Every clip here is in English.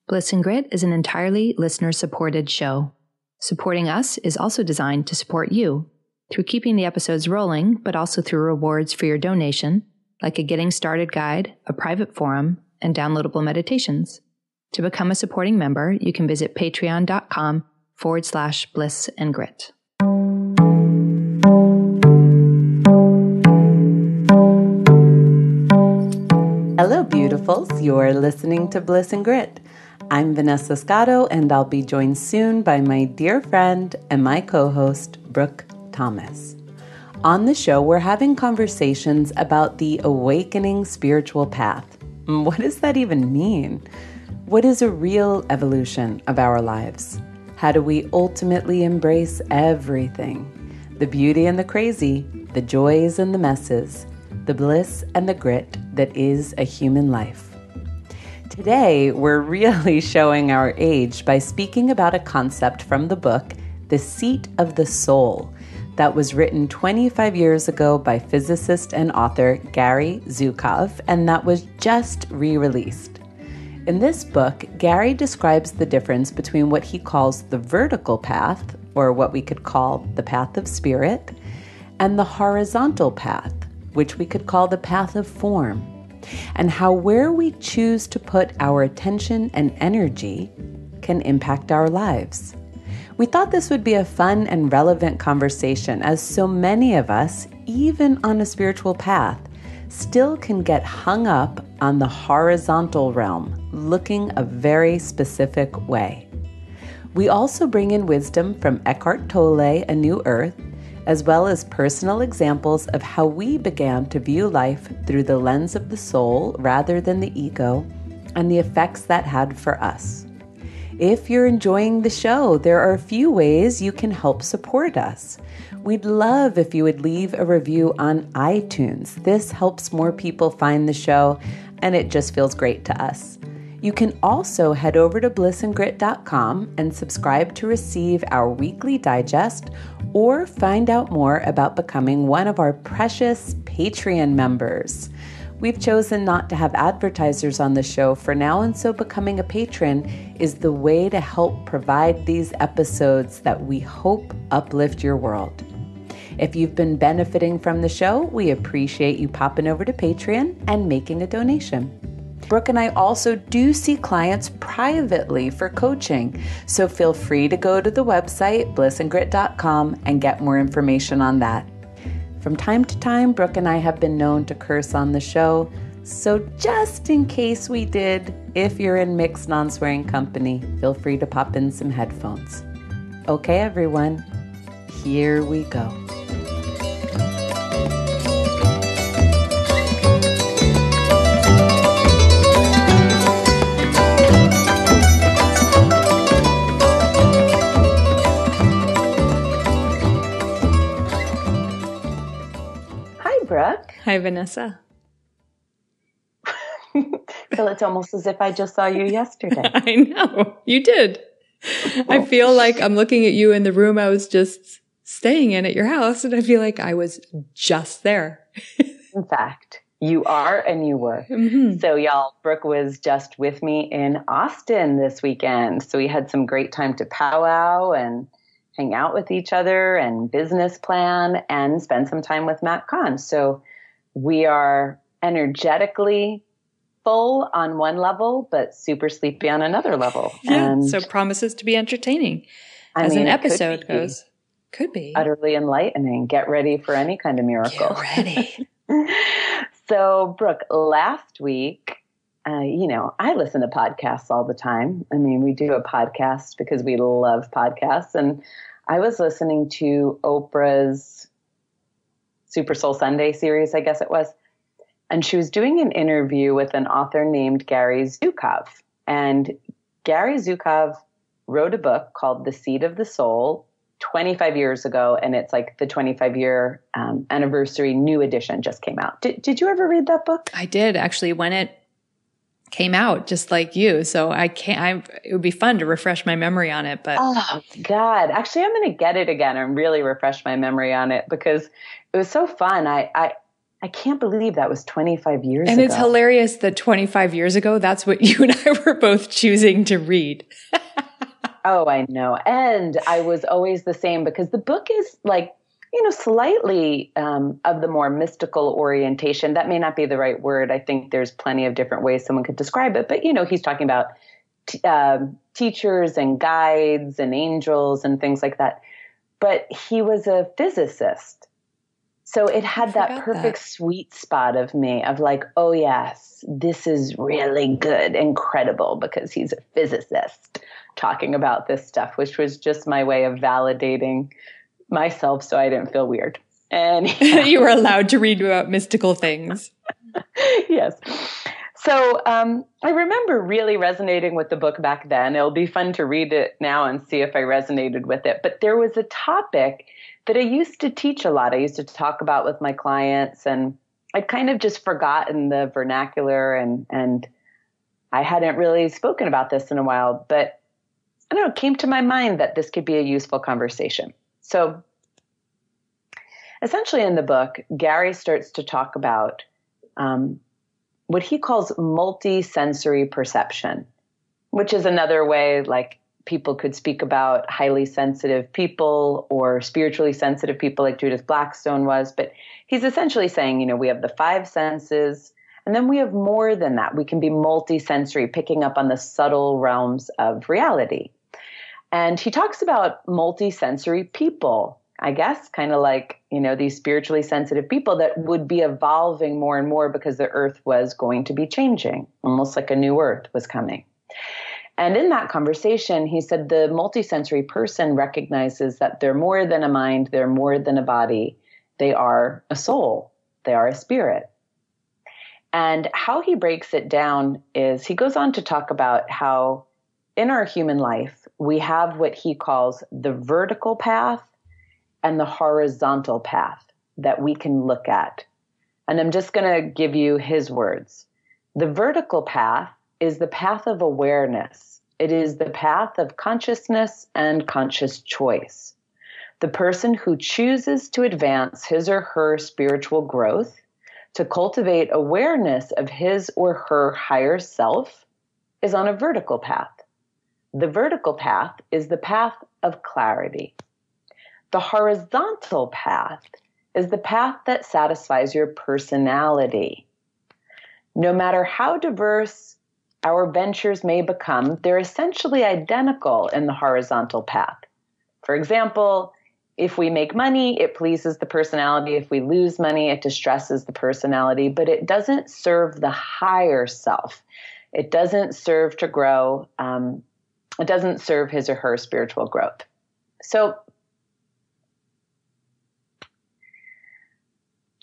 Bliss and Grit is an entirely listener-supported show. Supporting us is also designed to support you through keeping the episodes rolling, but also through rewards for your donation, like a Getting Started guide, a private forum, and downloadable meditations. To become a supporting member, you can visit patreon.com/Bliss and Grit. Hello, beautifuls. You're listening to Bliss and Grit. I'm Vanessa Scotto, and I'll be joined soon by my dear friend and my co-host, Brooke Thomas. On the show, we're having conversations about the awakening spiritual path. What does that even mean? What is a real evolution of our lives? How do we ultimately embrace everything? The beauty and the crazy, the joys and the messes, the bliss and the grit that is a human life. Today, we're really showing our age by speaking about a concept from the book, The Seat of the Soul, that was written 25 years ago by physicist and author Gary Zukav, and that was just re-released. In this book, Gary describes the difference between what he calls the vertical path, or what we could call the path of spirit, and the horizontal path, which we could call the path of form, and how where we choose to put our attention and energy can impact our lives. We thought this would be a fun and relevant conversation, as so many of us, even on a spiritual path, still can get hung up on the horizontal realm, looking a very specific way. We also bring in wisdom from Eckhart Tolle, A New Earth, as well as personal examples of how we began to view life through the lens of the soul rather than the ego, and the effects that had for us. If you're enjoying the show, there are a few ways you can help support us. We'd love if you would leave a review on iTunes. This helps more people find the show, and it just feels great to us. You can also head over to blissandgrit.com and subscribe to receive our weekly digest, or find out more about becoming one of our precious Patreon members. We've chosen not to have advertisers on the show for now, and so becoming a patron is the way to help provide these episodes that we hope uplift your world. If you've been benefiting from the show, we appreciate you popping over to Patreon and making a donation. Brooke and I also do see clients privately for coaching, so feel free to go to the website, blissandgrit.com, and get more information on that. From time to time, Brooke and I have been known to curse on the show, so just in case we did, if you're in mixed non-swearing company, feel free to pop in some headphones. Okay, everyone, here we go. Brooke. Hi, Vanessa. Well, it's almost as if I just saw you yesterday. I know. You did. I feel like I'm looking at you in the room I was just staying in at your house, and I feel like I was just there. In fact, you are and you were. Mm-hmm. So, y'all, Brooke was just with me in Austin this weekend. So we had some great time to powwow and hang out with each other and business plan and spend some time with Matt Kahn. So we are energetically full on one level, but super sleepy on another level. Yeah, and so promises to be entertaining as an episode goes. Could be. Utterly enlightening. Get ready for any kind of miracle. Get ready. So, Brooke, last week, I listen to podcasts all the time. I mean, we do a podcast because we love podcasts. And I was listening to Oprah's Super Soul Sunday series, I guess it was. And she was doing an interview with an author named Gary Zukav. And Gary Zukav wrote a book called The Seat of the Soul 25 years ago. And it's like the 25-year anniversary new edition just came out. Did you ever read that book? I did, actually, when it came out, just like you. So it would be fun to refresh my memory on it. But oh, God. Actually, I'm going to get it again and really refresh my memory on it because it was so fun. I can't believe that was 25 years And ago. it's hilarious that 25 years ago, that's what you and I were both choosing to read. Oh, I know. And I was always the same because the book is like, slightly of the more mystical orientation. That may not be the right word. I think there's plenty of different ways someone could describe it. But, he's talking about teachers and guides and angels and things like that. But he was a physicist. So it had that perfect sweet spot of me of like, oh, yes, this is really good, incredible, because he's a physicist talking about this stuff, which was just my way of validating myself so I didn't feel weird. And you were allowed to read about mystical things. Yes. So I remember really resonating with the book back then. It'll be fun to read it now and see if I resonated with it. But there was a topic that I used to teach a lot. I used to talk about with my clients, and I'd kind of just forgotten the vernacular, and I hadn't really spoken about this in a while. But I don't know, it came to my mind that this could be a useful conversation. So essentially in the book, Gary starts to talk about what he calls multi-sensory perception, which is another way like people could speak about highly sensitive people or spiritually sensitive people like Judith Blackstone was. But he's essentially saying, we have the five senses, and then we have more than that. We can be multi-sensory, picking up on the subtle realms of reality. And he talks about multi-sensory people, I guess, kind of like, these spiritually sensitive people that would be evolving more and more because the earth was going to be changing, almost like a new earth was coming. And in that conversation, he said the multi-sensory person recognizes that they're more than a mind, they're more than a body, they are a soul, they are a spirit. And how he breaks it down is he goes on to talk about how in our human life, we have what he calls the vertical path and the horizontal path that we can look at. And I'm just going to give you his words. The vertical path is the path of awareness. It is the path of consciousness and conscious choice. The person who chooses to advance his or her spiritual growth, to cultivate awareness of his or her higher self, is on a vertical path. The vertical path is the path of clarity. The horizontal path is the path that satisfies your personality. No matter how diverse our ventures may become, they're essentially identical in the horizontal path. For example, if we make money, it pleases the personality. If we lose money, it distresses the personality, but it doesn't serve the higher self. It doesn't serve to grow. It doesn't serve his or her spiritual growth. So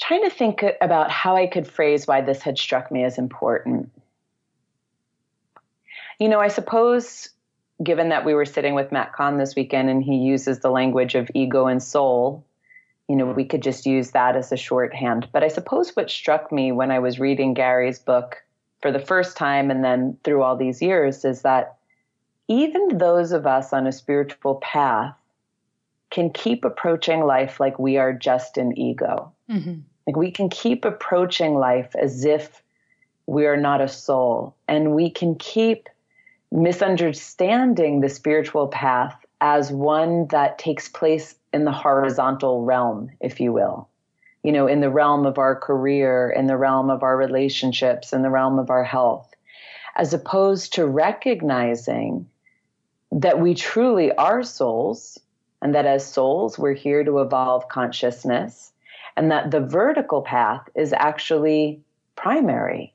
trying to think about how I could phrase why this had struck me as important. I suppose given that we were sitting with Matt Kahn this weekend and he uses the language of ego and soul, we could just use that as a shorthand. But I suppose what struck me when I was reading Gary's book for the first time and then through all these years is that even those of us on a spiritual path can keep approaching life like we are just an ego. Mm-hmm. Like we can keep approaching life as if we are not a soul, and we can keep misunderstanding the spiritual path as one that takes place in the horizontal realm, if you will, in the realm of our career, in the realm of our relationships, in the realm of our health, as opposed to recognizing that we truly are souls, and that as souls, we're here to evolve consciousness, and that the vertical path is actually primary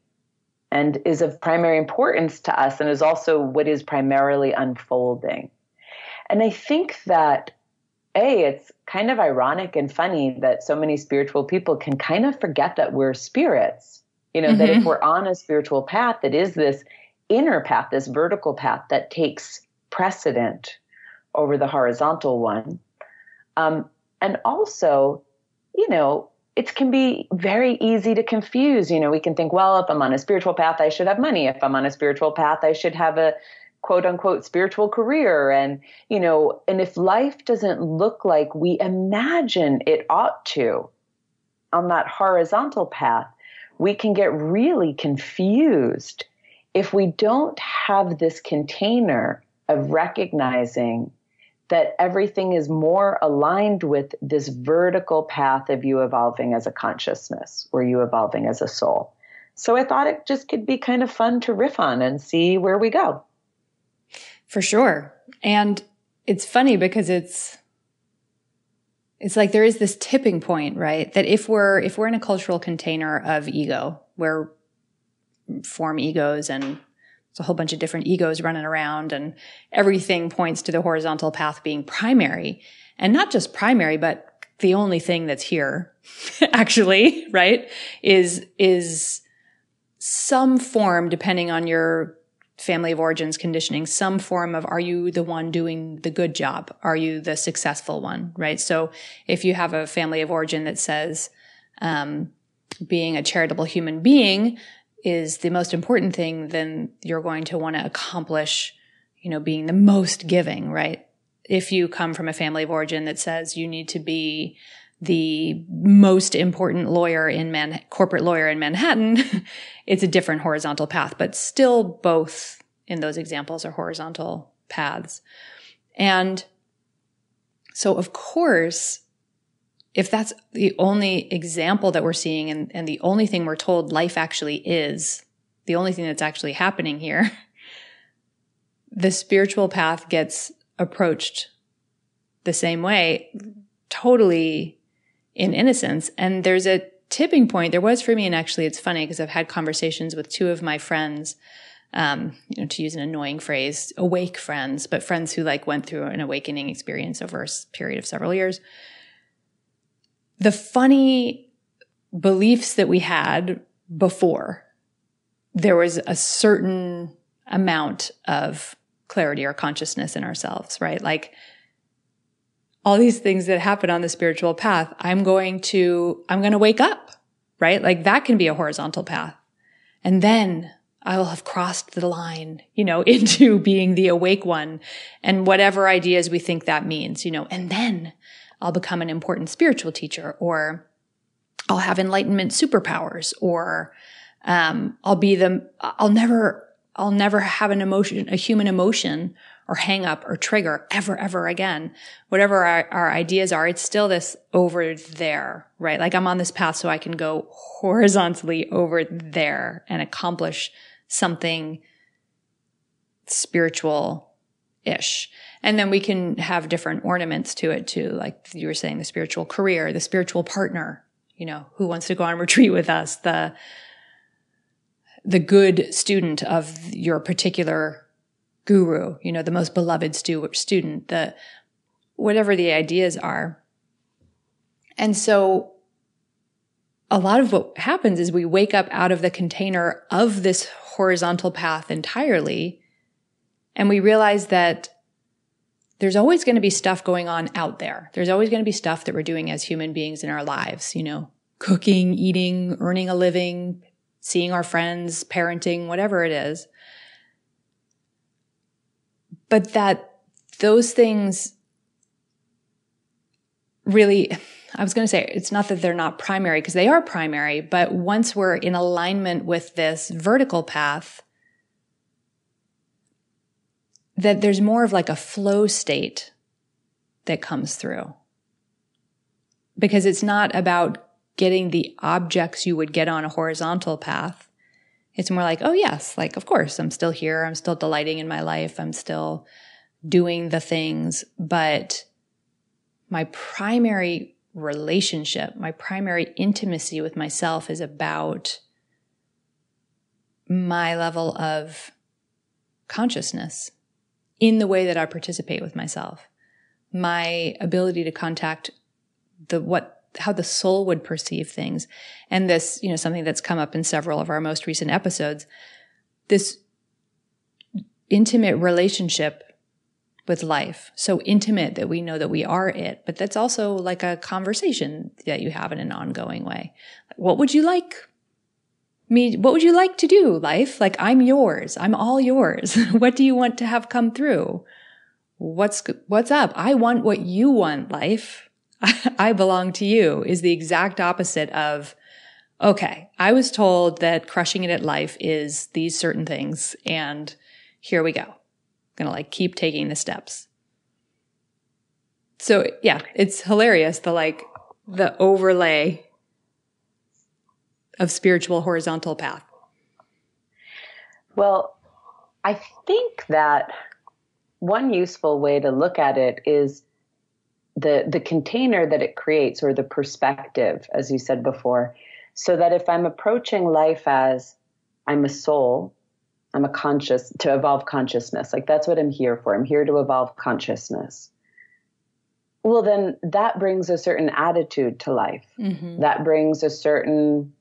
and is of primary importance to us and is also what is primarily unfolding. And I think that, it's kind of ironic and funny that so many spiritual people can kind of forget that we're spirits, that if we're on a spiritual path, it is this inner path, this vertical path that takes precedent over the horizontal one. And also, it can be very easy to confuse. We can think, well, if I'm on a spiritual path, I should have money. If I'm on a spiritual path, I should have a quote unquote spiritual career. And, and if life doesn't look like we imagine it ought to, on that horizontal path, we can get really confused if we don't have this container of recognizing that everything is more aligned with this vertical path of you evolving as a consciousness or you evolving as a soul. So I thought it just could be kind of fun to riff on and see where we go. For sure. And it's funny because it's like there is this tipping point, right? That if we're in a cultural container of ego, where form egos and there's a whole bunch of different egos running around and everything points to the horizontal path being primary, and not just primary, but the only thing that's here actually, right? Is some form, depending on your family of origins conditioning, some form of, are you the one doing the good job? Are you the successful one, right? So if you have a family of origin that says being a charitable human being is the most important thing, then you're going to want to accomplish, being the most giving, right? If you come from a family of origin that says you need to be the most important corporate lawyer in Manhattan, it's a different horizontal path, but still both in those examples are horizontal paths. And so of course, if that's the only example that we're seeing and the only thing we're told life actually is, the only thing that's actually happening here, the spiritual path gets approached the same way, totally in innocence. And there's a tipping point. There was for me, and actually it's funny because I've had conversations with two of my friends, to use an annoying phrase, awake friends, but friends who went through an awakening experience over a period of several years. The funny beliefs that we had before, there was a certain amount of clarity or consciousness in ourselves, right? Like all these things that happen on the spiritual path, I'm going to wake up, right? Like that can be a horizontal path. And then I will have crossed the line, into being the awake one and whatever ideas we think that means, and then I'll become an important spiritual teacher, or I'll have enlightenment superpowers, or I'll never have a human emotion or hang up or trigger ever again. Whatever our ideas are, it's still this over there, right? Like I'm on this path so I can go horizontally over there and accomplish something spiritual-ish. And then we can have different ornaments to it too. Like you were saying, the spiritual career, the spiritual partner, who wants to go on retreat with us, the good student of your particular guru, the most beloved student, whatever the ideas are. And so a lot of what happens is we wake up out of the container of this horizontal path entirely, and we realize that there's always going to be stuff going on out there. There's always going to be stuff that we're doing as human beings in our lives, cooking, eating, earning a living, seeing our friends, parenting, whatever it is. But that those things really, I was going to say, it's not that they're not primary, because they are primary, but once we're in alignment with this vertical path, that there's more of like a flow state that comes through. Because it's not about getting the objects you would get on a horizontal path. It's more like, oh yes, like of course, I'm still here. I'm still delighting in my life. I'm still doing the things. But my primary relationship, my primary intimacy with myself is about my level of consciousness in the way that I participate with myself. My ability to contact how the soul would perceive things. And this, something that's come up in several of our most recent episodes, this intimate relationship with life. So intimate that we know that we are it, but that's also like a conversation that you have in an ongoing way. What would you like to do, life? Like, I'm yours. I'm all yours. What do you want to have come through? What's up? I want what you want, life. I belong to you is the exact opposite of, okay, I was told that crushing it at life is these certain things, and here we go. I'm going to keep taking the steps. So yeah, it's hilarious. The overlay of spiritual horizontal path. Well, I think that one useful way to look at it is the container that it creates, or the perspective, as you said before, so that if I'm approaching life as I'm a soul, I'm to evolve consciousness, that's what I'm here for. I'm here to evolve consciousness. Well, then that brings a certain attitude to life. Mm-hmm. That brings a certain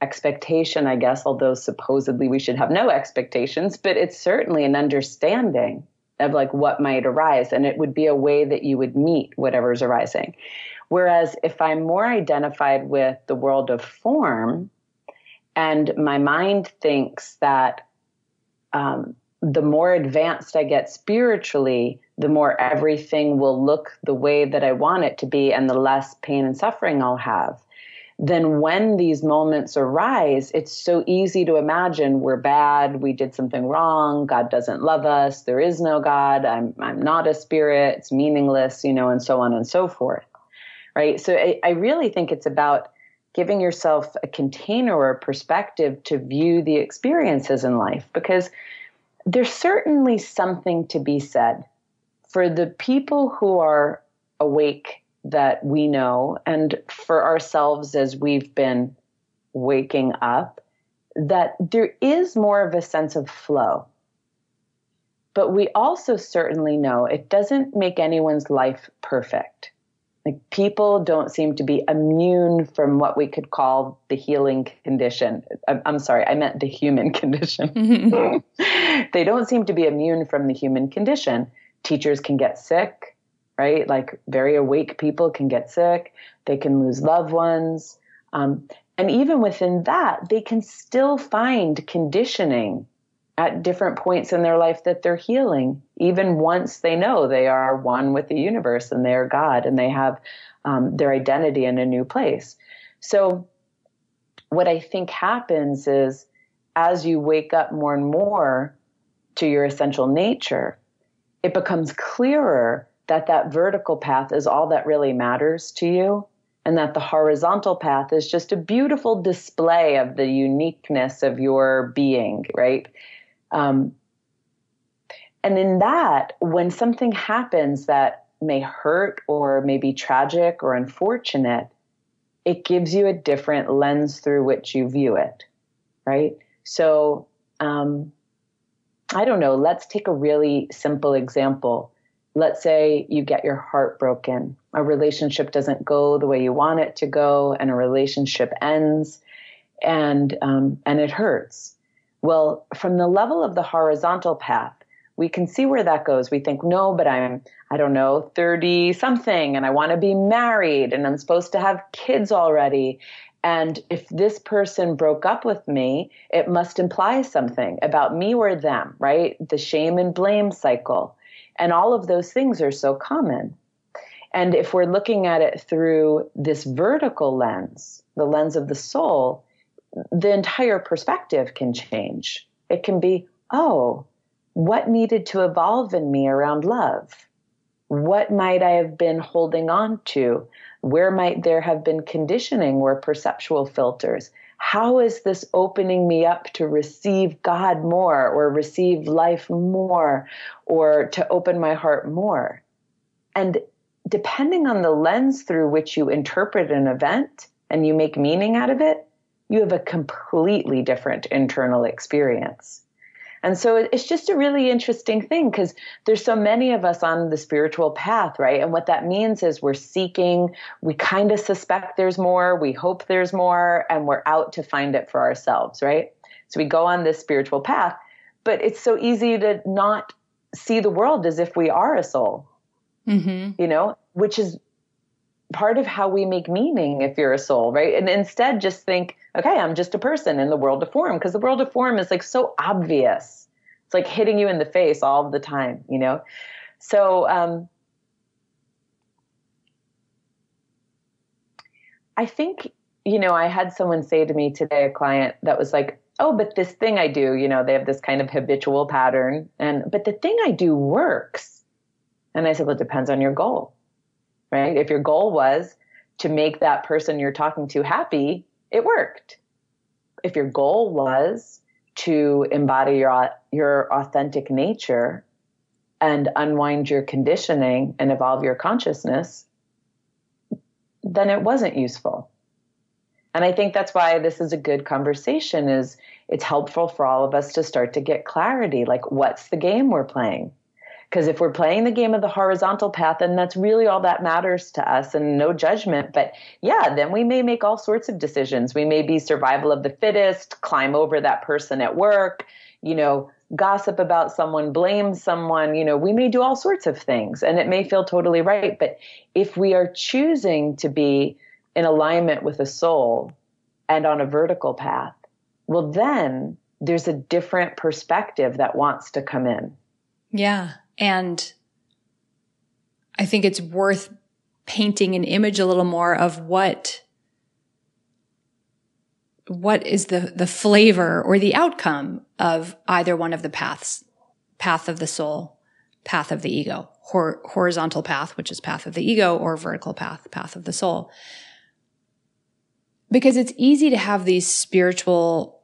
expectation, I guess, although supposedly we should have no expectations, but it's certainly an understanding of what might arise. And it would be a way that you would meet whatever's arising. Whereas if I'm more identified with the world of form, and my mind thinks that the more advanced I get spiritually, the more everything will look the way that I want it to be, and the less pain and suffering I'll have, then when these moments arise, it's so easy to imagine we're bad, we did something wrong, God doesn't love us, there is no God, I'm not a spirit, it's meaningless, and so on and so forth, right? So I really think it's about giving yourself a container or a perspective to view the experiences in life, because there's certainly something to be said for the people who are awake that we know, and for ourselves as we've been waking up, that there is more of a sense of flow. But we also certainly know it doesn't make anyone's life perfect. People don't seem to be immune from what we could call the healing condition. I'm sorry, I meant the human condition. Mm-hmm. They don't seem to be immune from the human condition. Teachers can get sick, right? Very awake people can get sick. They can lose loved ones. And even within that, they can still find conditioning at different points in their life that they're healing, even once they know they are one with the universe and they are God and they have their identity in a new place. So what I think happens is, as you wake up more and more to your essential nature, it becomes clearer that vertical path is all that really matters to you, and that the horizontal path is just a beautiful display of the uniqueness of your being, right? And in that, when something happens that may hurt or may be tragic or unfortunate, it gives you a different lens through which you view it, right? So, I don't know, let's take a really simple example. Let's say you get your heart broken. A relationship doesn't go the way you want it to go, and a relationship ends, and it hurts. Well, from the level of the horizontal path, we can see where that goes. We think, no, but I'm 30 something and I want to be married and I'm supposed to have kids already. And if this person broke up with me, it must imply something about me or them, right? The shame and blame cycle. And all of those things are so common. And if we're looking at it through this vertical lens, the lens of the soul, the entire perspective can change. It can be, oh, what needed to evolve in me around love? What might I have been holding on to? Where might there have been conditioning or perceptual filters? How is this opening me up to receive God more, or receive life more, or to open my heart more? And depending on the lens through which you interpret an event and you make meaning out of it, you have a completely different internal experience. And so it's just a really interesting thing, because there's so many of us on the spiritual path, right? And what that means is we're seeking, we kind of suspect there's more, we hope there's more, and we're out to find it for ourselves, right? So we go on this spiritual path, but it's so easy to not see the world as if we are a soul, which is part of how we make meaning if you're a soul, right? And instead just think, okay, I'm just a person in the world of form, because the world of form is so obvious. It's hitting you in the face all the time, So I think, I had someone say to me today, a client that was like, oh, but this thing I do, they have this kind of habitual pattern, but the thing I do works. And I said, well, it depends on your goal, right? If your goal was to make that person you're talking to happy, it worked. If your goal was to embody your authentic nature and unwind your conditioning and evolve your consciousness, then it wasn't useful. And I think that's why this is a good conversation. Is it's helpful for all of us to start to get clarity, like what's the game we're playing? Because if we're playing the game of the horizontal path, then that's really all that matters to us, and no judgment. But yeah, then we may make all sorts of decisions. We may be survival of the fittest, climb over that person at work, gossip about someone, blame someone, we may do all sorts of things, and it may feel totally right. But if we are choosing to be in alignment with a soul and on a vertical path, well, then there's a different perspective that wants to come in. Yeah. And I think it's worth painting an image a little more of what is the flavor or the outcome of either one of the paths, path of the soul, path of the ego, horizontal path, which is path of the ego, or vertical path, path of the soul. Because it's easy to have these spiritual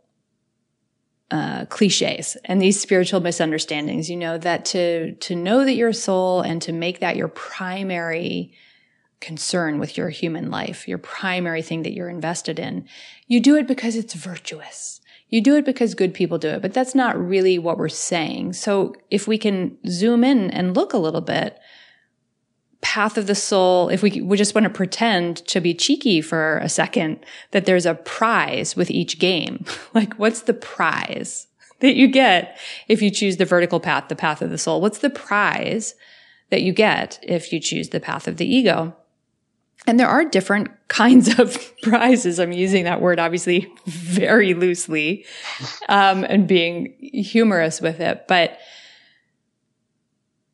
cliches and these spiritual misunderstandings, that to know that you're a soul and to make that your primary concern with your human life, your primary thing that you're invested in, you do it because it's virtuous. You do it because good people do it, but that's not really what we're saying. So if we can zoom in and look a little bit, path of the soul, if we just want to pretend to be cheeky for a second, that there's a prize with each game. Like, what's the prize that you get if you choose the vertical path, the path of the soul? What's the prize that you get if you choose the path of the ego? And there are different kinds of prizes. I'm using that word obviously very loosely, and being humorous with it. But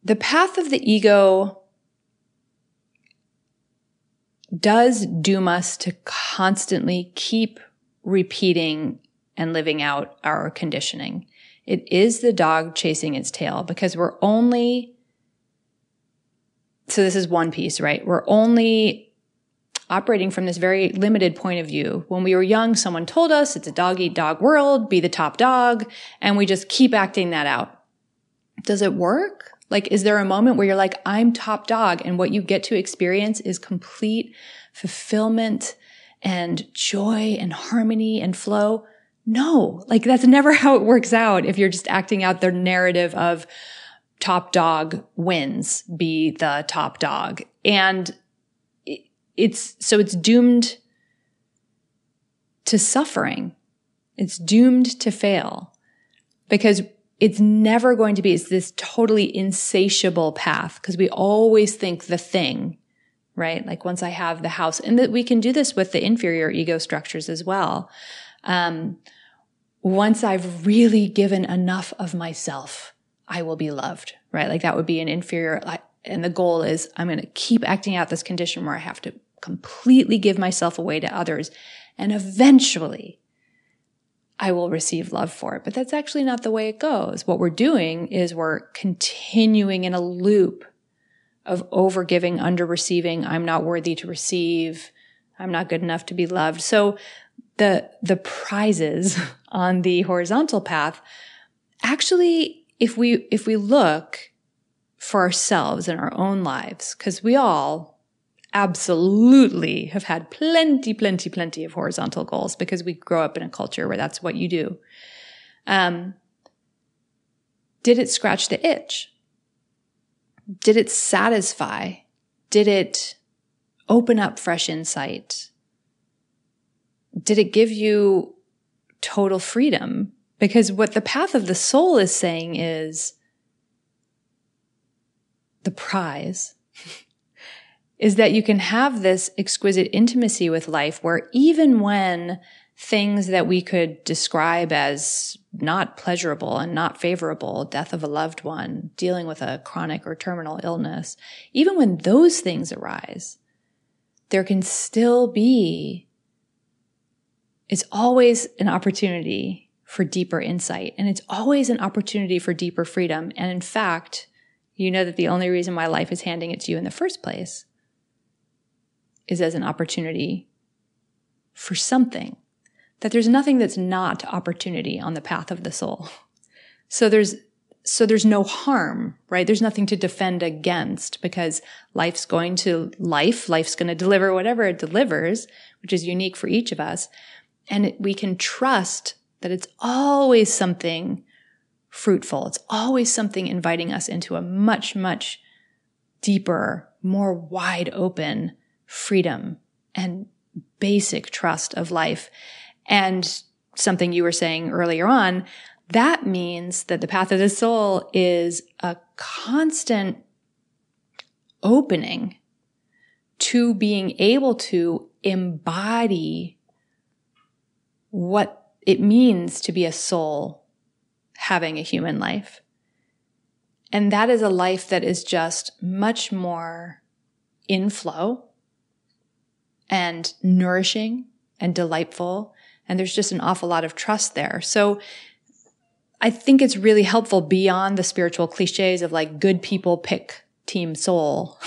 the path of the ego does doom us to constantly keep repeating and living out our conditioning. It is the dog chasing its tail, because so this is one piece, right? We're only operating from this very limited point of view. When we were young, someone told us it's a dog-eat-dog world, be the top dog, and we just keep acting that out. Does it work? Like, is there a moment where you're like, I'm top dog, and what you get to experience is complete fulfillment and joy and harmony and flow? No, like that's never how it works out if you're just acting out the narrative of top dog wins, be the top dog. And it's doomed to suffering. It's doomed to fail, because it's never going to be, it's this totally insatiable path, because we always think the thing, right? Like, once I have the house, and that we can do this with the inferior ego structures as well. Once I've really given enough of myself, I will be loved, right? Like, that would be an inferior, and the goal is I'm going to keep acting out this condition where I have to completely give myself away to others, and eventually I will receive love for it. But that's actually not the way it goes. What we're doing is we're continuing in a loop of overgiving, under-receiving. I'm not worthy to receive. I'm not good enough to be loved. So the prizes on the horizontal path, actually, if we look for ourselves in our own lives, because we all absolutely have had plenty of horizontal goals, because we grow up in a culture where that's what you do. Did it scratch the itch? Did it satisfy? Did it open up fresh insight? Did it give you total freedom? Because what the path of the soul is saying is the prize is that you can have this exquisite intimacy with life where even when things that we could describe as not pleasurable and not favorable, death of a loved one, dealing with a chronic or terminal illness, even when those things arise, there can still be, it's always an opportunity for deeper insight. And it's always an opportunity for deeper freedom. And in fact, you know that the only reason why life is handing it to you in the first place is as an opportunity for something. That there's nothing that's not opportunity on the path of the soul. So there's no harm, right? There's nothing to defend against because life's going to deliver whatever it delivers, which is unique for each of us. And we can trust that it's always something fruitful. It's always something inviting us into a much, much deeper, more wide open freedom and basic trust of life. And something you were saying earlier on, that means that the path of the soul is a constant opening to being able to embody what it means to be a soul having a human life. And that is a life that is just much more in flow and nourishing and delightful. And there's just an awful lot of trust there. So I think it's really helpful beyond the spiritual cliches of like good people pick team soul,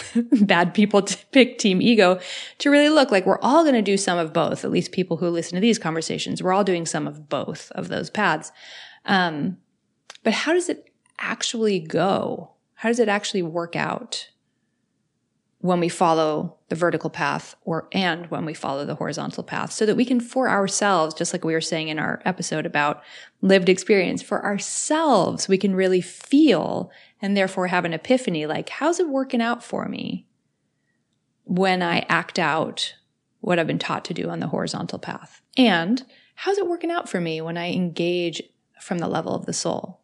bad people pick team ego, to really look like we're all going to do some of both. At least people who listen to these conversations, we're all doing some of both of those paths. But how does it actually go? How does it actually work out when we follow the vertical path and when we follow the horizontal path, so that we can, for ourselves, just like we were saying in our episode about lived experience, for ourselves, we can really feel and therefore have an epiphany, like, how's it working out for me when I act out what I've been taught to do on the horizontal path? And how's it working out for me when I engage from the level of the soul?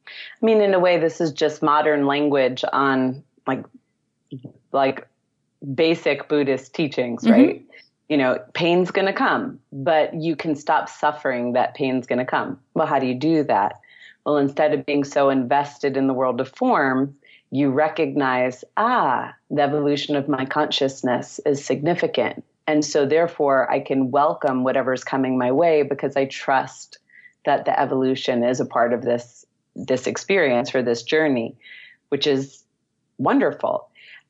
I mean, in a way, this is just modern language on like basic Buddhist teachings, right? Mm-hmm. You know, pain's going to come, but you can stop suffering that pain's going to come. Well, how do you do that? Well, instead of being so invested in the world of form, you recognize, the evolution of my consciousness is significant. And so therefore I can welcome whatever's coming my way because I trust that the evolution is a part of this experience or this journey, which is wonderful.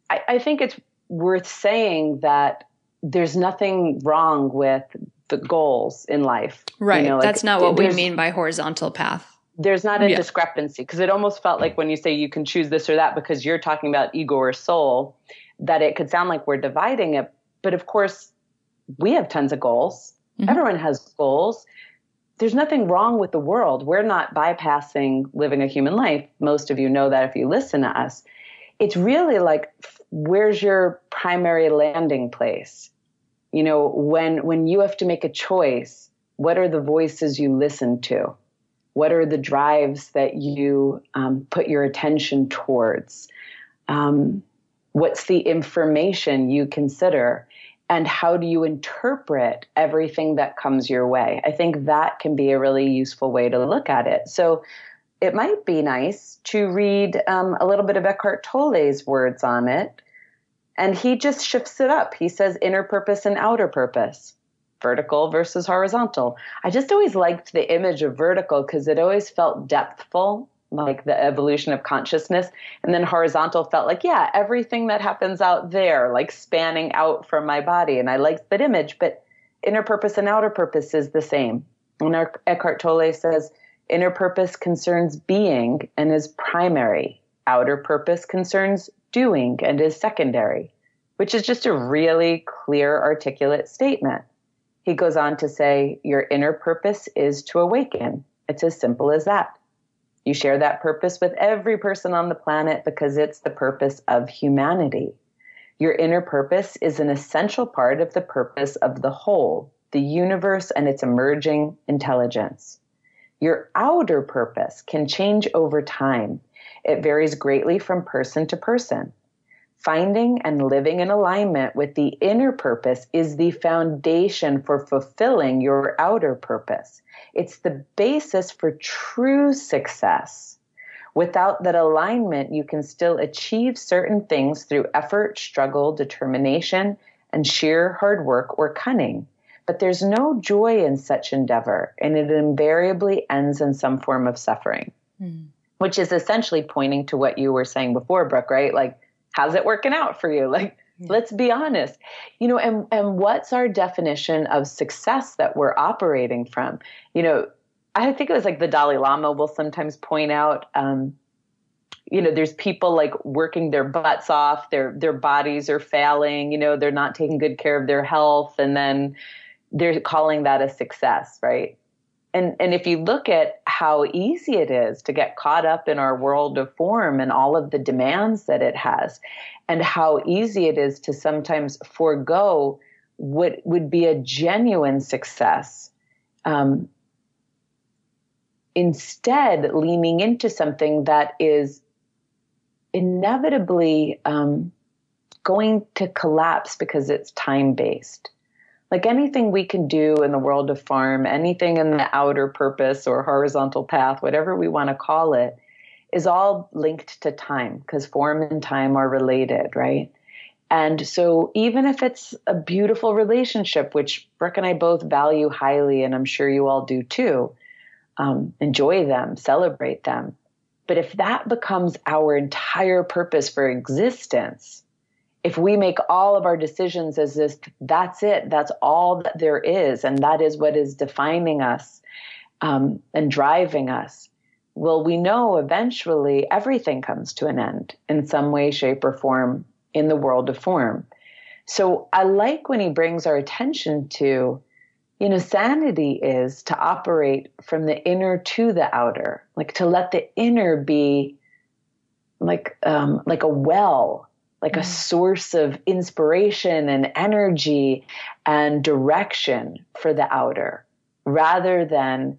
I think it's worth saying that there's nothing wrong with the goals in life. Right. You know, that's not what we mean by horizontal path. There's not a discrepancy, because it almost felt like when you say you can choose this or that because you're talking about ego or soul, that it could sound like we're dividing it. But of course, we have tons of goals. Mm-hmm. Everyone has goals. There's nothing wrong with the world. We're not bypassing living a human life. Most of you know that if you listen to us. It's really like, where's your primary landing place? You know, when you have to make a choice, what are the voices you listen to? What are the drives that you put your attention towards? What's the information you consider? And how do you interpret everything that comes your way? I think that can be a really useful way to look at it. So it might be nice to read a little bit of Eckhart Tolle's words on it. And he just shifts it up. He says inner purpose and outer purpose, vertical versus horizontal. I just always liked the image of vertical because it always felt depthful, like the evolution of consciousness. And then horizontal felt like, everything that happens out there, like spanning out from my body. And I liked that image, but inner purpose and outer purpose is the same. And Eckhart Tolle says, inner purpose concerns being and is primary. Outer purpose concerns doing and is secondary, which is just a really clear, articulate statement. He goes on to say, your inner purpose is to awaken. It's as simple as that. You share that purpose with every person on the planet because it's the purpose of humanity. Your inner purpose is an essential part of the purpose of the whole, the universe and its emerging intelligence. Your outer purpose can change over time. It varies greatly from person to person. Finding and living in alignment with the inner purpose is the foundation for fulfilling your outer purpose. It's the basis for true success. Without that alignment, you can still achieve certain things through effort, struggle, determination, and sheer hard work or cunning. But there's no joy in such endeavor, and it invariably ends in some form of suffering, which is essentially pointing to what you were saying before, Brooke, right? Like, how's it working out for you? Like, let's be honest, and what's our definition of success that we're operating from? I think it was like the Dalai Lama will sometimes point out, there's people like working their butts off, their bodies are failing, they're not taking good care of their health. And then they're calling that a success, right? And if you look at how easy it is to get caught up in our world of form and all of the demands that it has, and how easy it is to sometimes forego what would be a genuine success, instead leaning into something that is inevitably going to collapse because it's time-based. Like anything we can do in the world of form, anything in the outer purpose or horizontal path, whatever we want to call it, is all linked to time, because form and time are related, right? And so even if it's a beautiful relationship, which Brooke and I both value highly, and I'm sure you all do too, enjoy them, celebrate them. But if that becomes our entire purpose for existence, if we make all of our decisions as if that's it, that's all that there is, and that is what is defining us and driving us, well, we know eventually everything comes to an end in some way, shape, or form in the world of form. So I like when he brings our attention to, sanity is to operate from the inner to the outer, like to let the inner be like a well, like a source of inspiration and energy and direction for the outer, rather than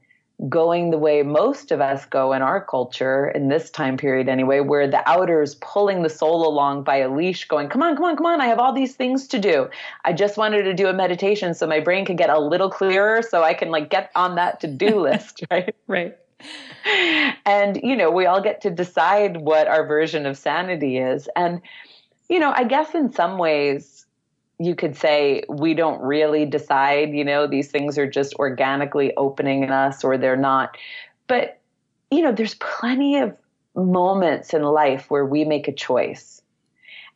going the way most of us go in our culture in this time period anyway, where the outer is pulling the soul along by a leash going, come on, come on, come on. I have all these things to do. I just wanted to do a meditation so my brain could get a little clearer so I can get on that to-do list, right? Right. And, we all get to decide what our version of sanity is. And, I guess in some ways you could say we don't really decide, these things are just organically opening in us or they're not. But, there's plenty of moments in life where we make a choice.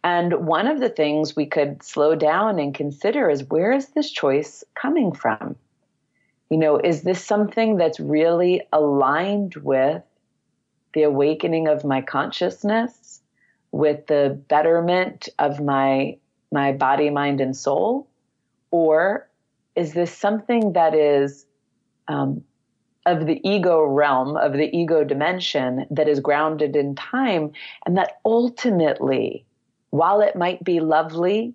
And one of the things we could slow down and consider is, where is this choice coming from? Is this something that's really aligned with the awakening of my consciousness, with the betterment of my body, mind, and soul? Or is this something that is of the ego realm, of the ego dimension, that is grounded in time, and that ultimately, while it might be lovely,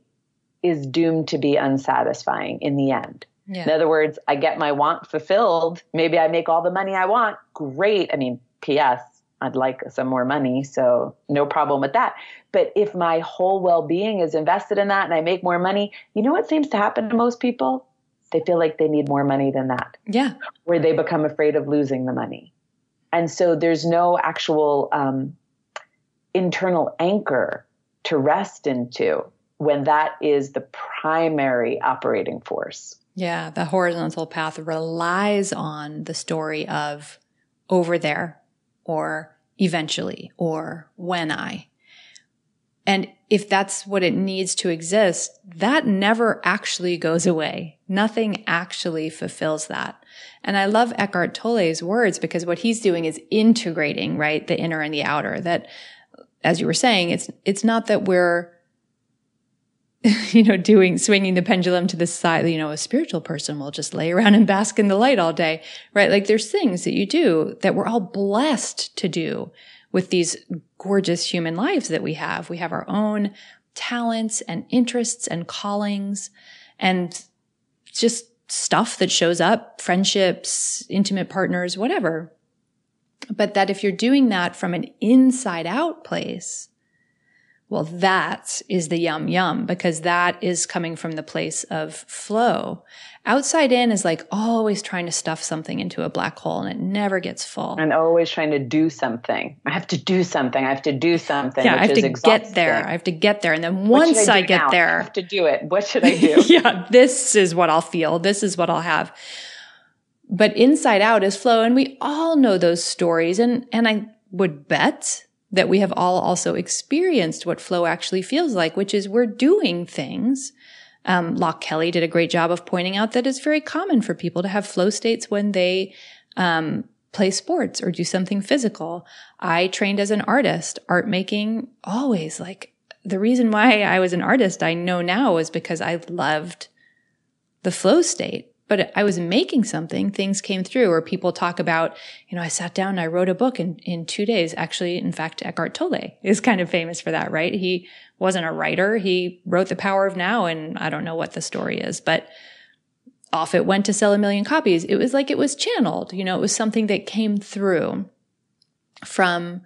is doomed to be unsatisfying in the end? Yeah. In other words, I get my want fulfilled. Maybe I make all the money I want. Great. I mean, P.S., I'd like some more money, so no problem with that. But if my whole well-being is invested in that and I make more money, you know what seems to happen to most people? They feel like they need more money than that. Yeah. Where they become afraid of losing the money. And so there's no actual internal anchor to rest into when that is the primary operating force. Yeah, the horizontal path relies on the story of over there, or eventually, or when I. And if that's what it needs to exist, that never actually goes away. Nothing actually fulfills that. And I love Eckhart Tolle's words, because what he's doing is integrating, right, the inner and the outer. That, as you were saying, it's not that we're, swinging the pendulum to the side. A spiritual person will just lay around and bask in the light all day, right? Like, there's things that you do that we're all blessed to do with these gorgeous human lives that we have. We have our own talents and interests and callings and just stuff that shows up, friendships, intimate partners, whatever. But that if you're doing that from an inside out place, Well, that is the yum yum, because that is coming from the place of flow. Outside in is like always trying to stuff something into a black hole, and it never gets full. And always trying to do something. I have to do something. I have to do something. Yeah, which I have is to exhausting. get there. I have to get there. And then once I get there, I have to do it. What should I do? Yeah, this is what I'll feel. This is what I'll have. But inside out is flow. And we all know those stories. And I would bet that we have all also experienced what flow actually feels like, which is we're doing things. Locke Kelly did a great job of pointing out that it's very common for people to have flow states when they play sports or do something physical. I trained as an artist, art making, always like the reason why I was an artist I know now is because I loved the flow state. But I was making something, things came through, or people talk about, I sat down and I wrote a book in 2 days. Actually, in fact, Eckhart Tolle is kind of famous for that, right? He wasn't a writer. He wrote The Power of Now, and I don't know what the story is, but off it went to sell 1 million copies. It was like it was channeled, it was something that came through from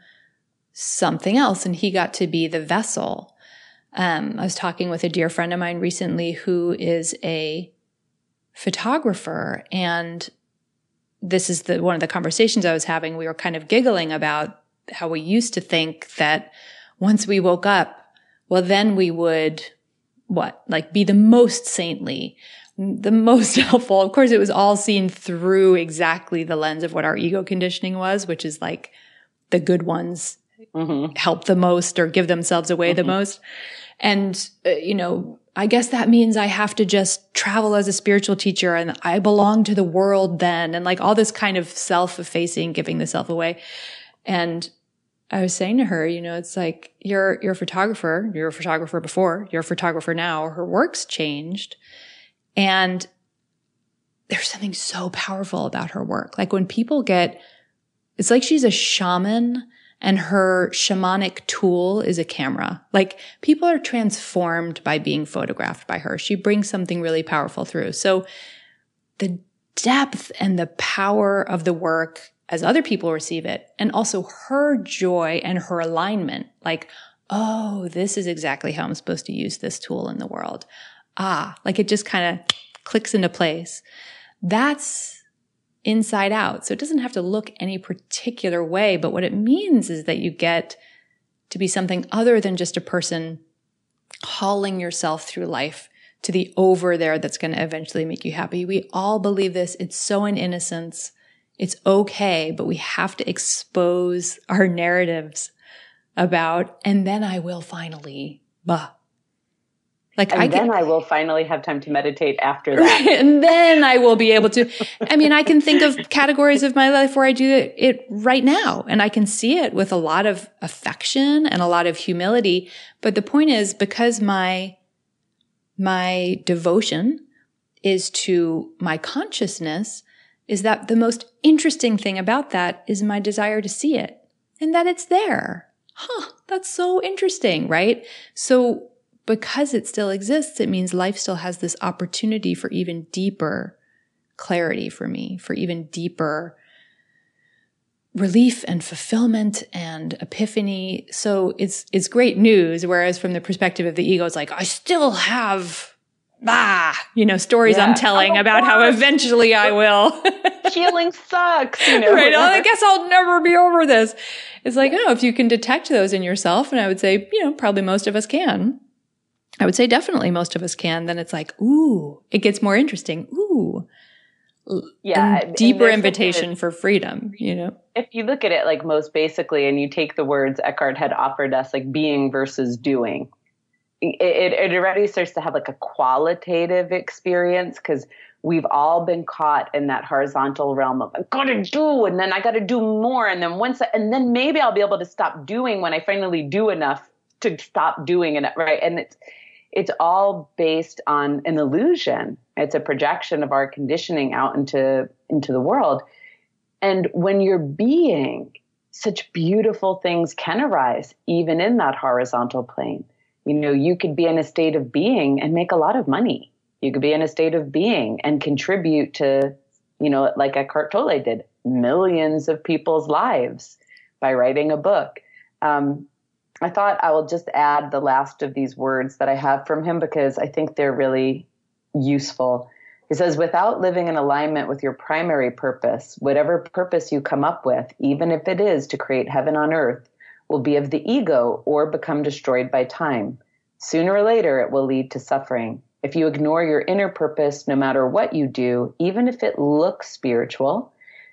something else, and he got to be the vessel. I was talking with a dear friend of mine recently who is a photographer, and this is one of the conversations I was having. We were kind of giggling about how we used to think that once we woke up, well, then we would be the most saintly, the most helpful. Of course, it was all seen through exactly the lens of what our ego conditioning was, which is like the good ones help the most or give themselves away the most. And, I guess that means I have to just travel as a spiritual teacher and I belong to the world then. And like all this kind of self-effacing, giving the self away. And I was saying to her, it's like you're a photographer before, you're a photographer now. Her work's changed. And there's something so powerful about her work. Like when people it's like she's a shaman and her shamanic tool is a camera. Like people are transformed by being photographed by her. She brings something really powerful through. So the depth and the power of the work as other people receive it, and also her joy and her alignment, like, oh, this is exactly how I'm supposed to use this tool in the world. Like it just kind of clicks into place. That's inside out. So it doesn't have to look any particular way, but what it means is that you get to be something other than just a person hauling yourself through life to the over there that's going to eventually make you happy. We all believe this. It's so in innocence. It's okay, but we have to expose our narratives about, and then I will finally, I will finally have time to meditate after that. Right, and then I will be able to. I can think of categories of my life where I do it right now, and I can see it with a lot of affection and a lot of humility. But the point is, because my devotion is to my consciousness, is that the most interesting thing about that is my desire to see it and that it's there. That's so interesting, right? So because it still exists, it means life still has this opportunity for even deeper clarity for me, for even deeper relief and fulfillment and epiphany. So it's great news. Whereas from the perspective of the ego, it's like, I still have, stories I'm telling about how eventually I will. Healing sucks, Right. I guess I'll never be over this. It's like, if you can detect those in yourself, and I would say, probably most of us can. I would say definitely most of us can. Then it's like, ooh, it gets more interesting. Ooh. Yeah. Deeper invitation for freedom, If you look at it like most basically, and you take the words Eckhart had offered us, like being versus doing, it already starts to have like a qualitative experience, because we've all been caught in that horizontal realm of I gotta do, and then I gotta do more. And then and then maybe I'll be able to stop doing when I finally do enough to stop doing it. Right. And it's all based on an illusion. It's a projection of our conditioning out into the world. And when you're being, such beautiful things can arise, even in that horizontal plane. You could be in a state of being and make a lot of money. You could be in a state of being and contribute to, like Eckhart Tolle did, millions of people's lives by writing a book. I thought I will just add the last of these words that I have from him because I think they're really useful. He says, without living in alignment with your primary purpose, whatever purpose you come up with, even if it is to create heaven on earth, will be of the ego or become destroyed by time. Sooner or later, it will lead to suffering. If you ignore your inner purpose, no matter what you do, even if it looks spiritual,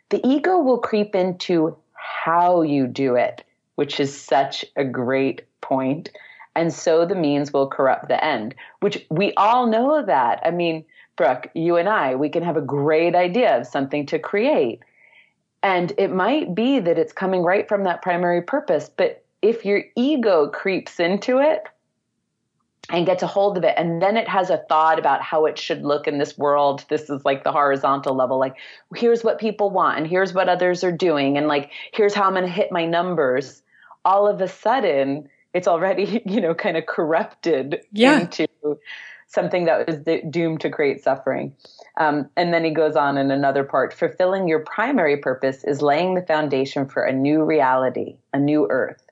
the ego will creep into how you do it, which is such a great point. And so the means will corrupt the end, which we all know that. I mean, Brooke, you and I, we can have a great idea of something to create. And it might be that it's coming right from that primary purpose. But if your ego creeps into it and gets a hold of it, and then it has a thought about how it should look in this world, this is like the horizontal level, like, here's what people want, and here's what others are doing, and like, here's how I'm going to hit my numbers. All of a sudden, it's already, kind of corrupted into something that was doomed to great suffering. And then he goes on in another part, fulfilling your primary purpose is laying the foundation for a new reality, a new earth.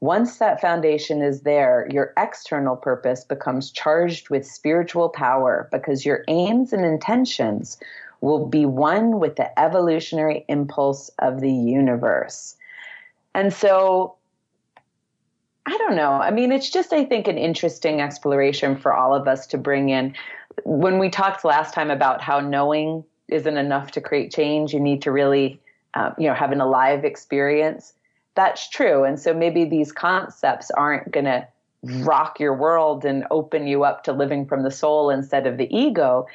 Once that foundation is there, your external purpose becomes charged with spiritual power because your aims and intentions will be one with the evolutionary impulse of the universe. And so, I don't know. I mean, it's just, I think, an interesting exploration for all of us to bring in. When we talked last time about how knowing isn't enough to create change, you need to really, have an alive experience. That's true. And so maybe these concepts aren't going to rock your world and open you up to living from the soul instead of the ego.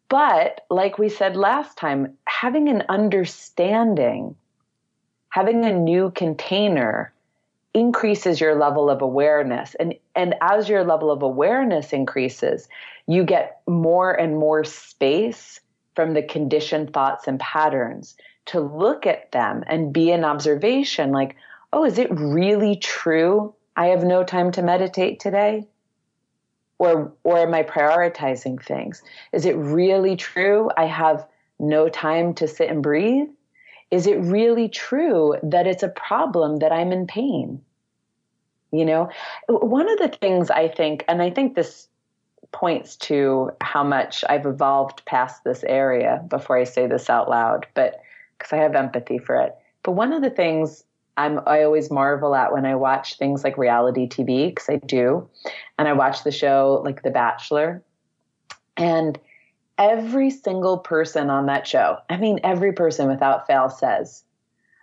But like we said last time, having an understanding, having a new container increases your level of awareness. And as your level of awareness increases, you get more and more space from the conditioned thoughts and patterns to look at them and be in observation like, oh, is it really true I have no time to meditate today? Or am I prioritizing things? Is it really true I have no time to sit and breathe? Is it really true that it's a problem that I'm in pain? One of the things I think, and I think this points to how much I've evolved past this area before I say this out loud, but because I have empathy for it. But one of the things I always marvel at when I watch things like reality TV, because I do, and I watch the show like The Bachelor, and every single person on that show, I mean, every person without fail says,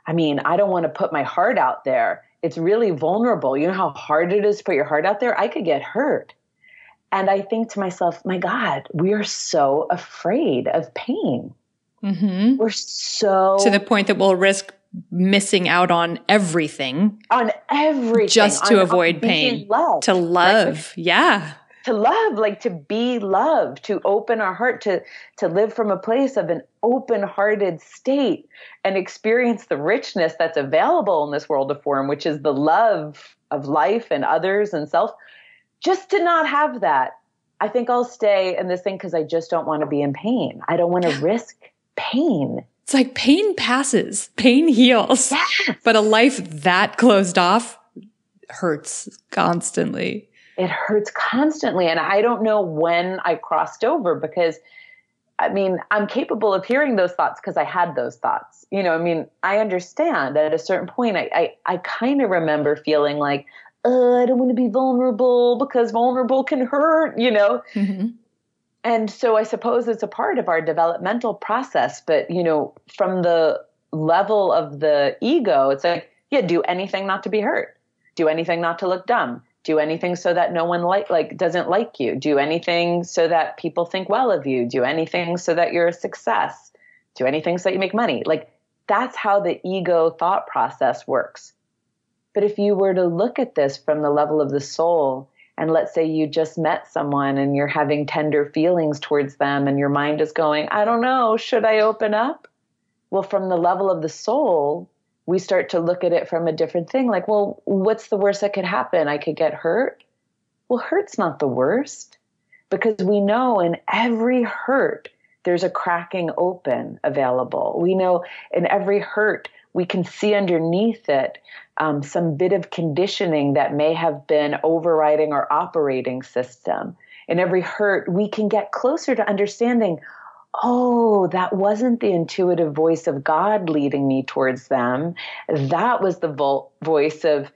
I mean, I don't want to put my heart out there. It's really vulnerable. You know how hard it is to put your heart out there? I could get hurt. And I think to myself, my God, we are so afraid of pain. Mm-hmm. We're so... to the point that we'll risk missing out on everything. On everything. Just to avoid pain. Loved, to love. Right? Yeah. To love, like to be loved, to open our heart, to live from a place of an open-hearted state and experience the richness that's available in this world of form, which is the love of life and others and self. Just to not have that, I think I'll stay in this thing because I just don't want to be in pain. I don't want to risk pain. It's like pain passes, pain heals. Yes. But a life that closed off hurts constantly. It hurts constantly. And I don't know when I crossed over because, I mean, I'm capable of hearing those thoughts because I had those thoughts. I understand at a certain point, I kind of remember feeling like, I don't want to be vulnerable because vulnerable can hurt, Mm-hmm. And so I suppose it's a part of our developmental process. But, from the level of the ego, it's like, yeah, do anything not to be hurt. Do anything not to look dumb. Do anything so that no one doesn't like you. Do anything so that people think well of you. Do anything so that you're a success. Do anything so that you make money. Like, that's how the ego thought process works. But if you were to look at this from the level of the soul, and let's say you just met someone and you're having tender feelings towards them and your mind is going, I don't know, should I open up? Well, from the level of the soul, we start to look at it from a different thing. Like, well, what's the worst that could happen? I could get hurt. Well, hurt's not the worst because we know in every hurt, there's a cracking open available. We know in every hurt, we can see underneath it some bit of conditioning that may have been overriding our operating system. In every hurt, we can get closer to understanding, oh, that wasn't the intuitive voice of God leading me towards them. That was the voice of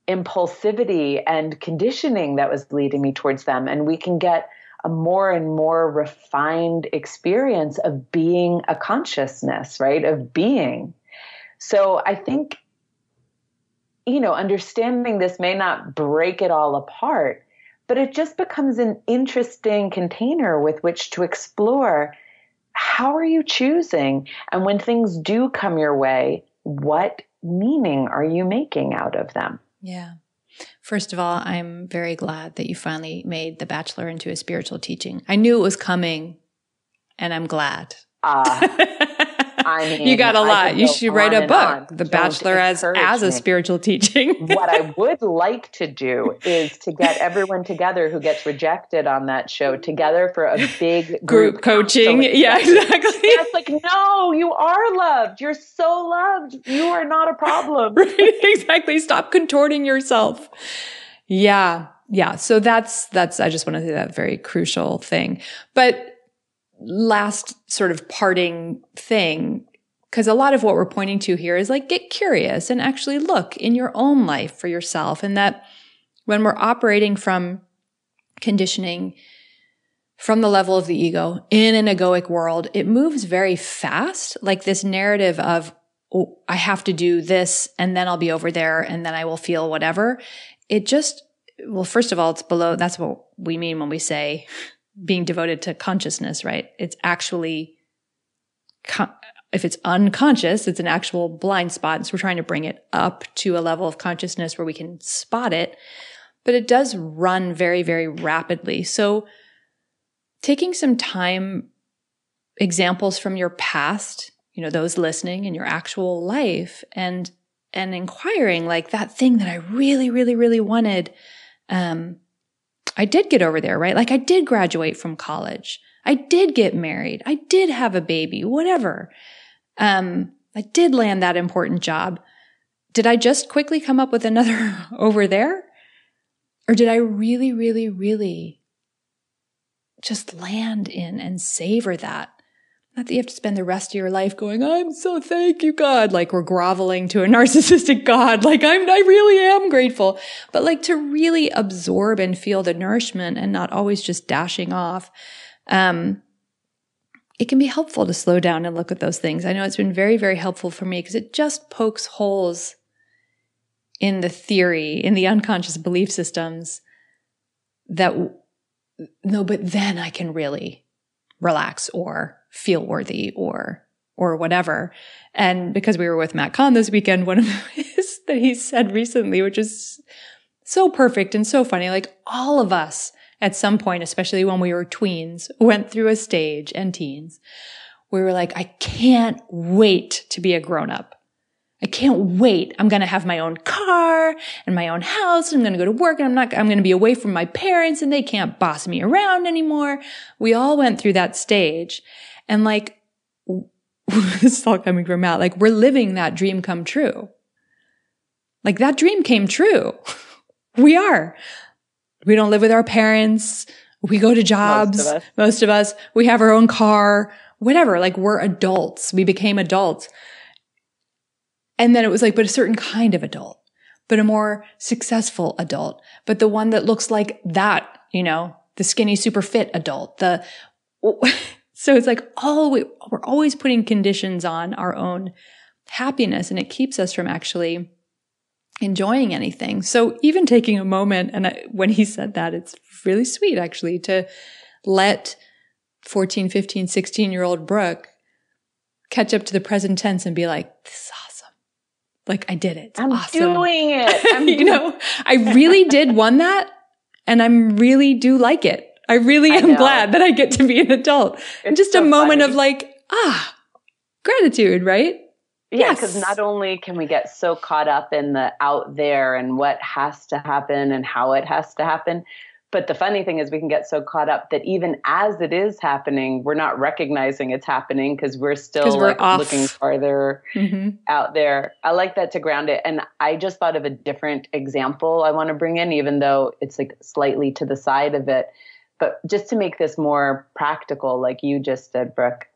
impulsivity and conditioning that was leading me towards them. And we can get a more and more refined experience of being a consciousness, right? Of being. So I think, understanding this may not break it all apart, but it just becomes an interesting container with which to explore. How are you choosing? And when things do come your way, what meaning are you making out of them? Yeah. First of all, I'm very glad that you finally made The Bachelor into a spiritual teaching. I knew it was coming, and I'm glad. I mean, you got a lot. You should write a book, The Bachelor as a spiritual teaching. What I would like to do is to get everyone together who gets rejected on that show together for a big group coaching. Yeah, exactly. It's like, no, you are loved. You're so loved. You are not a problem. Right, exactly. Stop contorting yourself. Yeah. Yeah. So that's, I just want to say that very crucial thing. But last sort of parting thing, because a lot of what we're pointing to here is like, get curious and actually look in your own life for yourself. And that when we're operating from conditioning from the level of the ego in an egoic world, it moves very fast. Like this narrative of, oh, I have to do this and then I'll be over there and then I will feel whatever. It just, well, first of all, it's below, that's what we mean when we say being devoted to consciousness, right? It's actually, if it's unconscious, it's an actual blind spot. And so we're trying to bring it up to a level of consciousness where we can spot it, but it does run very, very rapidly. So taking some time, examples from your past, those listening in your actual life and inquiring like that thing that I really, really, really wanted, I did get over there, right? Like I did graduate from college. I did get married. I did have a baby, whatever. I did land that important job. Did I just quickly come up with another over there? Or did I really, really, really just land in and savor that? Not that you have to spend the rest of your life going, I'm so thank you, God. Like we're groveling to a narcissistic God. Like I really am grateful. But like to really absorb and feel the nourishment and not always just dashing off. It can be helpful to slow down and look at those things. I know it's been very, very helpful for me because it just pokes holes in the theory, in the unconscious belief systems that, no, but then I can really relax or feel worthy or whatever. And because we were with Matt Kahn this weekend, one of his that he said recently, which is so perfect and so funny, like all of us at some point, especially when we were tweens, went through a stage and teens, we were like, I can't wait to be a grown-up. I can't wait. I'm going to have my own car and my own house. And I'm going to go to work and I'm going to be away from my parents and they can't boss me around anymore. We all went through that stage. And like, this is all coming from Matt, like we're living that dream come true. Like that dream came true. We are. We don't live with our parents. We go to jobs. Most of us. We have our own car, whatever. Like we're adults. We became adults. And then it was like, but a certain kind of adult, but a more successful adult, but the one that looks like that, the skinny, super fit adult, so it's like, we're always putting conditions on our own happiness and it keeps us from actually enjoying anything. So even taking a moment, and when he said that, it's really sweet actually to let 14, 15, 16-year-old Brooke catch up to the present tense and be like, this is awesome. Like I did it. I'm awesome. Doing it. I really did want that and I really do like it. I really am glad that I get to be an adult. And just so a moment of like, gratitude, right? Yeah, because not only can we get so caught up in the out there and what has to happen and how it has to happen, But the funny thing is we can get so caught up that even as it is happening, we're not recognizing it's happening because we're still we're off. Looking farther out there. I like that to ground it. And I just thought of a different example I want to bring in, even though it's like slightly to the side of it. But just to make this more practical, like you just said, Brooke,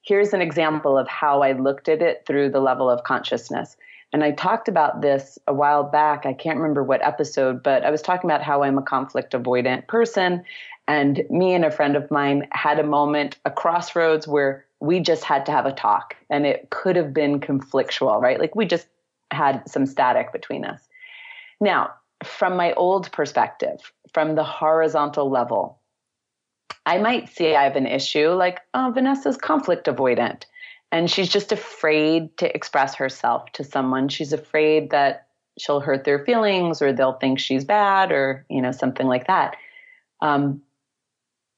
here's an example of how I looked at it through the level of consciousness. And I talked about this a while back. I can't remember what episode, but I was talking about how I'm a conflict avoidant person. And me and a friend of mine had a moment, a crossroads where we just had to have a talk. And it could have been conflictual, right? Like we just had some static between us. Now, from my old perspective, from the horizontal level, I might see I have an issue like, oh, Vanessa's conflict avoidant. And she's just afraid to express herself to someone. She's afraid that she'll hurt their feelings or they'll think she's bad or, something like that. And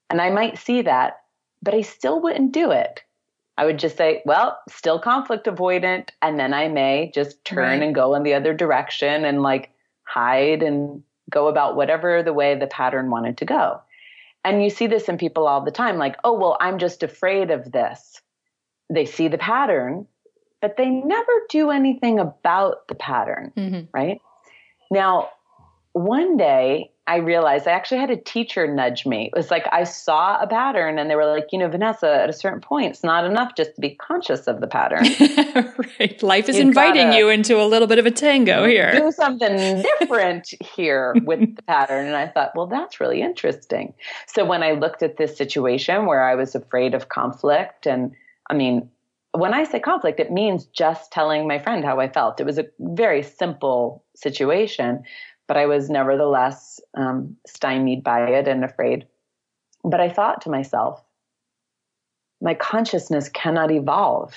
I might see that, but I still wouldn't do it. I would just say, well, still conflict avoidant. And then I may just turn and go in the other direction and like hide and go about whatever the way the pattern wanted to go. And you see this in people all the time, like, oh, well, I'm just afraid of this. They see the pattern, but they never do anything about the pattern, right? Now, one day I realized I actually had a teacher nudge me. It was like I saw a pattern and they were like, Vanessa, at a certain point, it's not enough just to be conscious of the pattern. Right. Life is inviting you into a little bit of a tango here. Do something different here with the pattern. And I thought, well, that's really interesting. So when I looked at this situation where I was afraid of conflict, and I mean, when I say conflict, it means just telling my friend how I felt. It was a very simple situation, but I was nevertheless stymied by it and afraid. But I thought to myself, my consciousness cannot evolve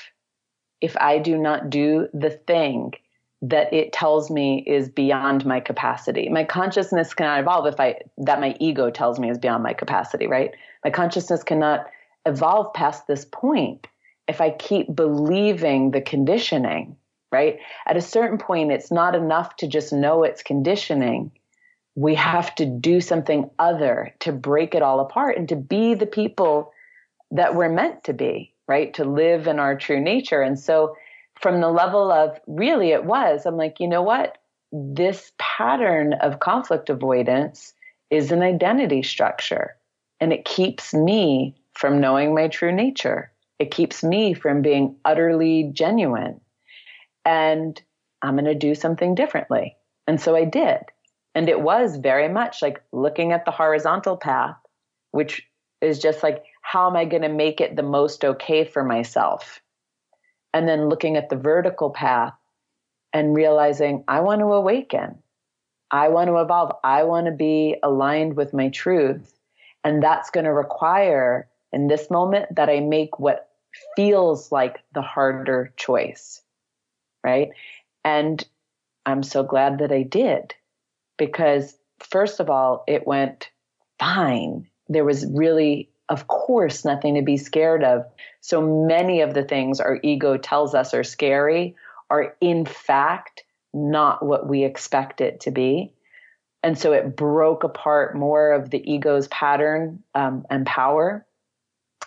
if I do not do the thing that it tells me is beyond my capacity. My consciousness cannot evolve that my ego tells me is beyond my capacity, right? My consciousness cannot evolve past this point if I keep believing the conditioning, right? At a certain point, it's not enough to just know it's conditioning. We have to do something other to break it all apart and to be the people that we're meant to be, right? To live in our true nature. And so from the level of really I'm like, you know what? This pattern of conflict avoidance is an identity structure, and it keeps me from knowing my true nature. It keeps me from being utterly genuine. And I'm going to do something differently. And so I did. And it was very much like looking at the horizontal path, which is just like, how am I going to make it the most okay for myself? And then looking at the vertical path and realizing I want to awaken. I want to evolve. I want to be aligned with my truth. And that's going to require in this moment that I make what feels like the harder choice, right? And I'm so glad that I did, because first of all, it went fine. There was really, of course, nothing to be scared of. So many of the things our ego tells us are scary are in fact not what we expect it to be. And so it broke apart more of the ego's pattern and power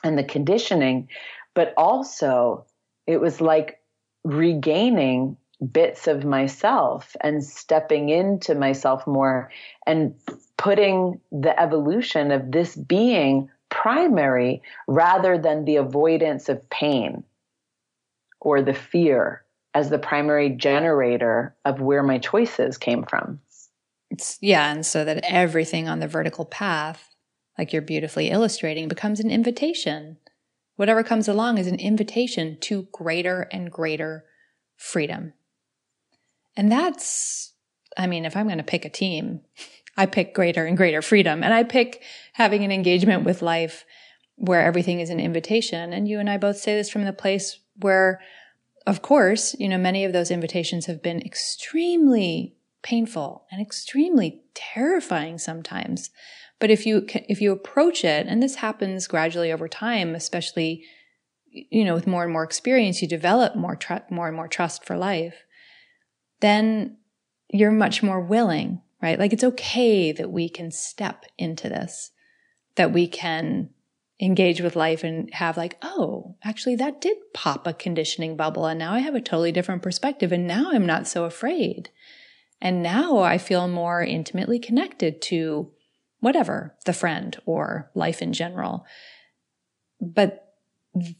and the conditioning. But also it was like regaining bits of myself and stepping into myself more and putting the evolution of this being primary rather than the avoidance of pain or the fear as the primary generator of where my choices came from. And so that everything on the vertical path, like you're beautifully illustrating, becomes an invitation. Whatever comes along is an invitation to greater and greater freedom. And that's, if I'm going to pick a team, I pick greater and greater freedom. And I pick having an engagement with life where everything is an invitation. And you and I both say this from the place where, of course, many of those invitations have been extremely painful and extremely terrifying sometimes. But if you approach it, and this happens gradually over time, especially, with more and more experience, you develop more and more trust for life, then you're much more willing, right? Like it's okay that we can step into this, that we can engage with life and have like, oh, actually that did pop a conditioning bubble. And now I have a totally different perspective. And now I'm not so afraid. And now I feel more intimately connected to whatever, the friend or life in general. But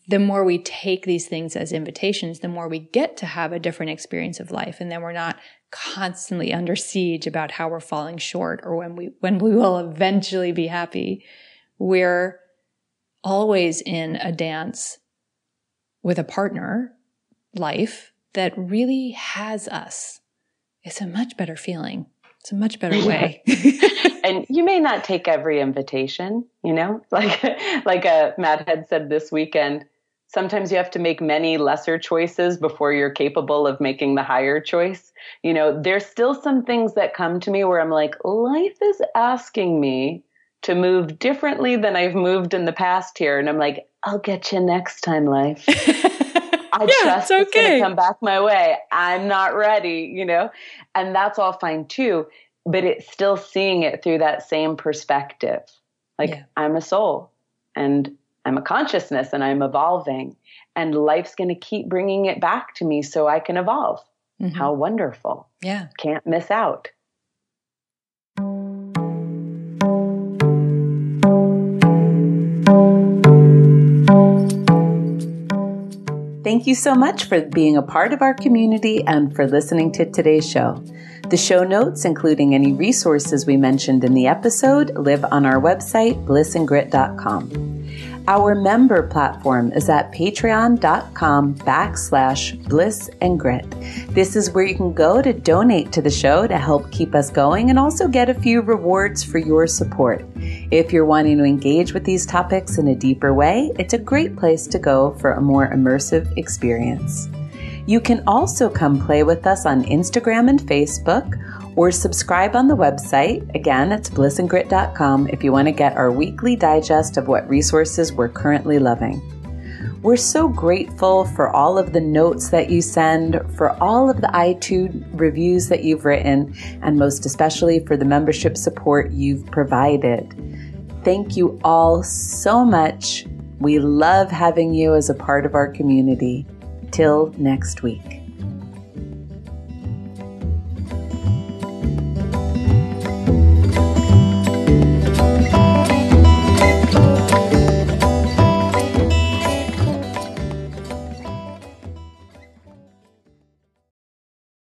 the more we take these things as invitations, the more we get to have a different experience of life. And then we're not constantly under siege about how we're falling short or when we will eventually be happy. We're always in a dance with a partner, life, that really has us. It's a much better feeling. It's a much better way. And you may not take every invitation, like Matt had said this weekend, sometimes you have to make many lesser choices before you're capable of making the higher choice. There's still some things that come to me where I'm like, life is asking me to move differently than I've moved in the past here. And I'm like, I'll get you next time, life. I trust it's going to come back my way. I'm not ready, and that's all fine too. But it's still seeing it through that same perspective. Like I'm a soul and I'm a consciousness and I'm evolving and life's going to keep bringing it back to me so I can evolve. Mm-hmm. How wonderful. Yeah. Can't miss out. Thank you so much for being a part of our community and for listening to today's show. The show notes, including any resources we mentioned in the episode, live on our website, blissandgrit.com. Our member platform is at patreon.com/blissandgrit. This is where you can go to donate to the show to help keep us going and also get a few rewards for your support. If you're wanting to engage with these topics in a deeper way, it's a great place to go for a more immersive experience. You can also come play with us on Instagram and Facebook or subscribe on the website. Again, it's blissandgrit.com if you want to get our weekly digest of what resources we're currently loving. We're so grateful for all of the notes that you send, for all of the iTunes reviews that you've written, and most especially for the membership support you've provided. Thank you all so much. We love having you as a part of our community. Till next week.